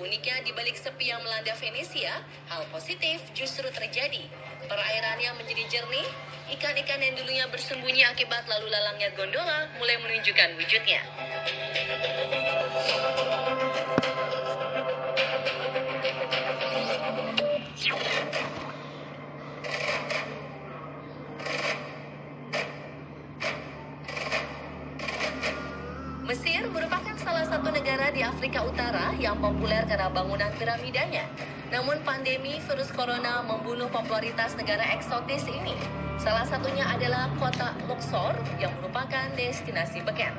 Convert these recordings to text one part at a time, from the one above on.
Uniknya di balik sepi yang melanda Venesia, hal positif justru terjadi. Perairannya menjadi jernih, ikan-ikan yang dulunya bersembunyi akibat lalu lalangnya gondola mulai menunjukkan wujudnya. Mesir merupakan salah satu negara di Afrika Utara yang populer karena bangunan piramidanya. Namun pandemi virus corona membunuh popularitas negara eksotis ini. Salah satunya adalah kota Luxor yang merupakan destinasi beken.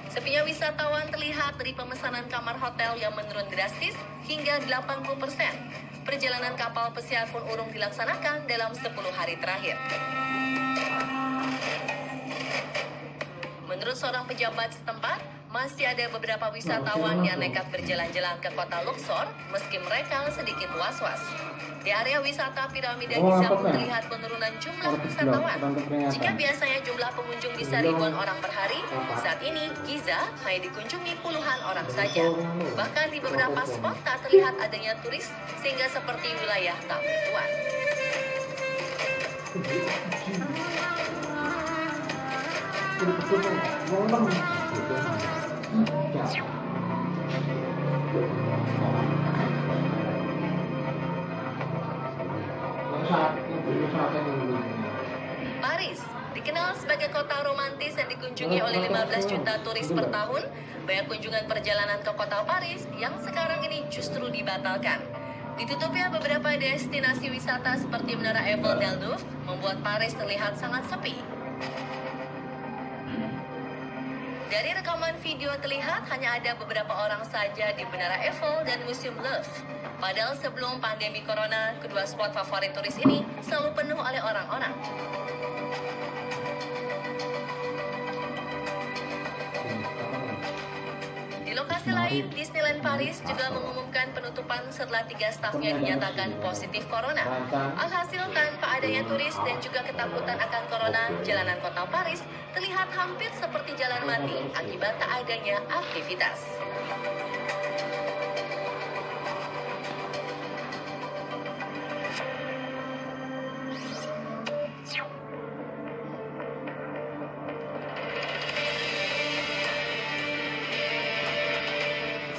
Sepinya wisatawan terlihat dari pemesanan kamar hotel yang menurun drastis hingga 80%. Perjalanan kapal pesiar pun urung dilaksanakan dalam 10 hari terakhir. Menurut seorang pejabat setempat, masih ada beberapa wisatawan yang nekat berjalan-jalan ke kota Luxor meski mereka sedikit was-was. Di area wisata piramida Giza pun terlihat penurunan jumlah wisatawan. Jika biasanya jumlah pengunjung bisa ribuan orang per hari, saat ini Giza hanya dikunjungi puluhan orang saja. Bahkan di beberapa spot tak terlihat adanya turis sehingga seperti wilayah tak bertuan. Paris dikenal sebagai kota romantis yang dikunjungi oleh 15 juta turis per tahun. Banyak kunjungan perjalanan ke kota Paris yang sekarang ini justru dibatalkan. Ditutupnya beberapa destinasi wisata seperti Menara Eiffel dan Louvre membuat Paris terlihat sangat sepi. Dari rekaman video terlihat hanya ada beberapa orang saja di Menara Eiffel dan Museum Louvre. Padahal sebelum pandemi corona, kedua spot favorit turis ini selalu penuh oleh orang-orang. Di lokasi lain, Disneyland Paris juga mengumumkan penutupan setelah 3 stafnya dinyatakan positif corona. Alhasil tanpa adanya turis dan juga ketakutan akan corona, jalanan kota Paris terlihat hampir seperti jalan mati akibat tak adanya aktivitas.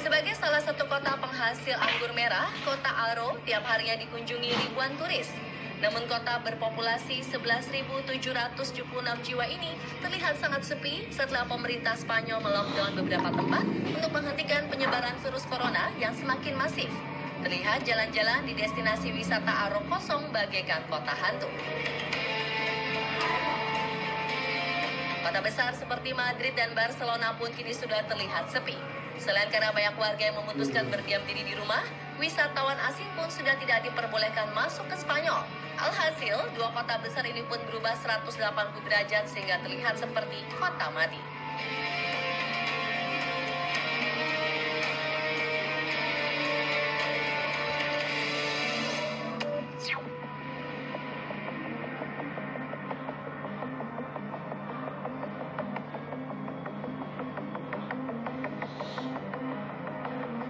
Sebagai salah satu kota penghasil anggur merah, kota Aro tiap harinya dikunjungi ribuan turis. Namun kota berpopulasi 11.776 jiwa ini terlihat sangat sepi setelah pemerintah Spanyol melockdown beberapa tempat untuk menghentikan penyebaran virus corona yang semakin masif. Terlihat jalan-jalan di destinasi wisata Aro kosong bagaikan kota hantu. Kota besar seperti Madrid dan Barcelona pun kini sudah terlihat sepi. Selain karena banyak warga yang memutuskan berdiam diri di rumah, wisatawan asing pun sudah tidak diperbolehkan masuk ke Spanyol. Alhasil, dua kota besar ini pun berubah 180 derajat sehingga terlihat seperti kota mati.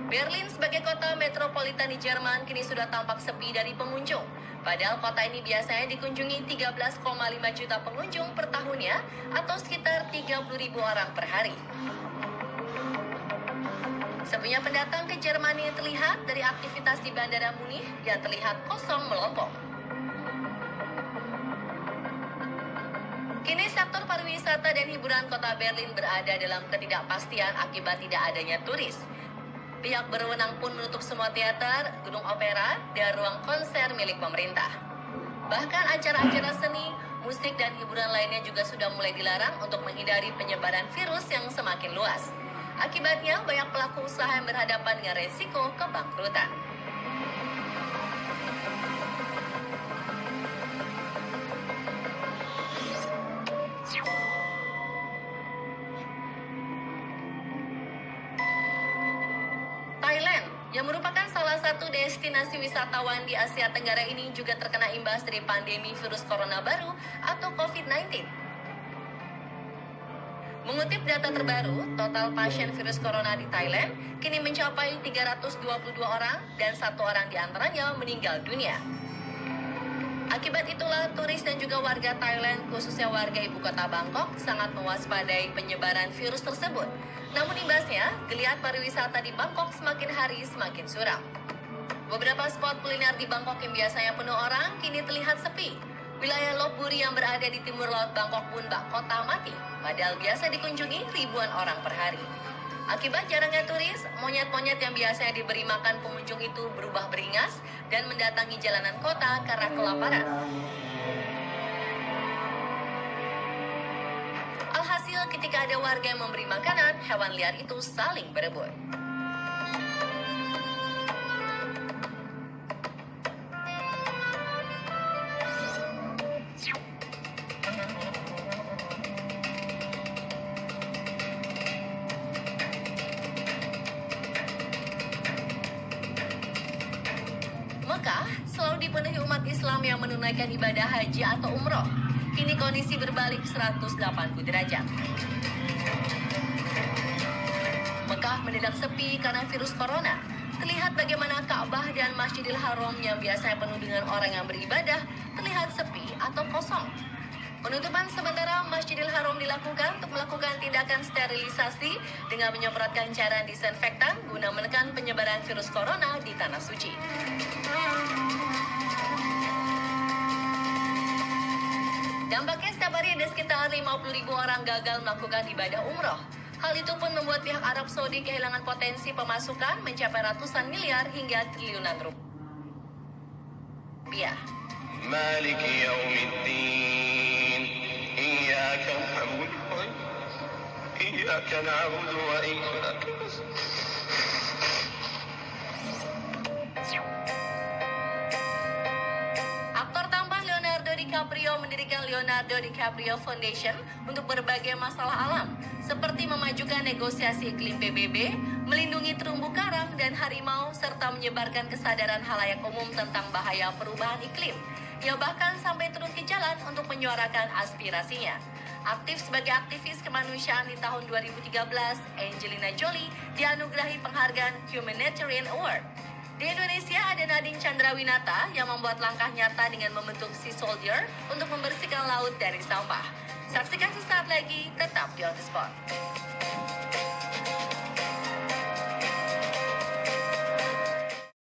Berlin sebagai kota metropolitan di Jerman kini sudah tampak sepi dari pengunjung. Padahal kota ini biasanya dikunjungi 13,5 juta pengunjung per tahunnya atau sekitar 30.000 orang per hari. Sepinya pendatang ke Jerman ini terlihat dari aktivitas di Bandara Munich yang terlihat kosong melompok. Kini sektor pariwisata dan hiburan kota Berlin berada dalam ketidakpastian akibat tidak adanya turis. Pihak berwenang pun menutup semua teater, gedung opera, dan ruang konser milik pemerintah. Bahkan acara-acara seni, musik, dan hiburan lainnya juga sudah mulai dilarang untuk menghindari penyebaran virus yang semakin luas. Akibatnya, banyak pelaku usaha yang berhadapan dengan resiko kebangkrutan. Thailand, yang merupakan salah satu destinasi wisatawan di Asia Tenggara ini juga terkena imbas dari pandemi virus corona baru atau COVID-19. Mengutip data terbaru, total pasien virus corona di Thailand kini mencapai 322 orang dan 1 orang diantaranya meninggal dunia. Akibat itulah, turis dan juga warga Thailand, khususnya warga ibu kota Bangkok, sangat mewaspadai penyebaran virus tersebut. Namun imbasnya, geliat pariwisata di Bangkok semakin hari semakin suram. Beberapa spot kuliner di Bangkok yang biasanya penuh orang, kini terlihat sepi. Wilayah Lopburi yang berada di timur laut Bangkok pun bak kota mati, padahal biasa dikunjungi ribuan orang per hari. Akibat jarangnya turis, monyet-monyet yang biasanya diberi makan pengunjung itu berubah beringas dan mendatangi jalanan kota karena kelaparan. Alhasil, ketika ada warga yang memberi makanan, hewan liar itu saling berebut. Mekah selalu dipenuhi umat Islam yang menunaikan ibadah haji atau umroh. Kini kondisi berbalik 180 derajat. Mekah mendadak sepi karena virus corona. Terlihat bagaimana Ka'bah dan Masjidil Haram yang biasanya penuh dengan orang yang beribadah terlihat sepi atau kosong. Penutupan sementara Masjidil Haram dilakukan untuk melakukan tindakan sterilisasi dengan menyemprotkan cairan disinfektan guna menekan penyebaran virus corona di tanah suci. Dampaknya setiap hari ada sekitar 50.000 orang gagal melakukan ibadah umroh. Hal itu pun membuat pihak Arab Saudi kehilangan potensi pemasukan mencapai ratusan miliar hingga triliunan rupiah. مالك يوم الدين إياك نعبد وإياك Aktor tampan Leonardo DiCaprio mendirikan Leonardo DiCaprio Foundation untuk berbagai masalah alam, seperti memajukan negosiasi iklim PBB, melindungi terumbu karang dan harimau, serta menyebarkan kesadaran halayak umum tentang bahaya perubahan iklim. Ia bahkan sampai turun ke jalan untuk menyuarakan aspirasinya. Aktif sebagai aktivis kemanusiaan di tahun 2013, Angelina Jolie dianugerahi penghargaan Humanitarian Award. Di Indonesia ada Nadine Chandrawinata yang membuat langkah nyata dengan membentuk Sea Soldier untuk membersihkan laut dari sampah. Saksikan sesaat lagi, tetap di On The Spot.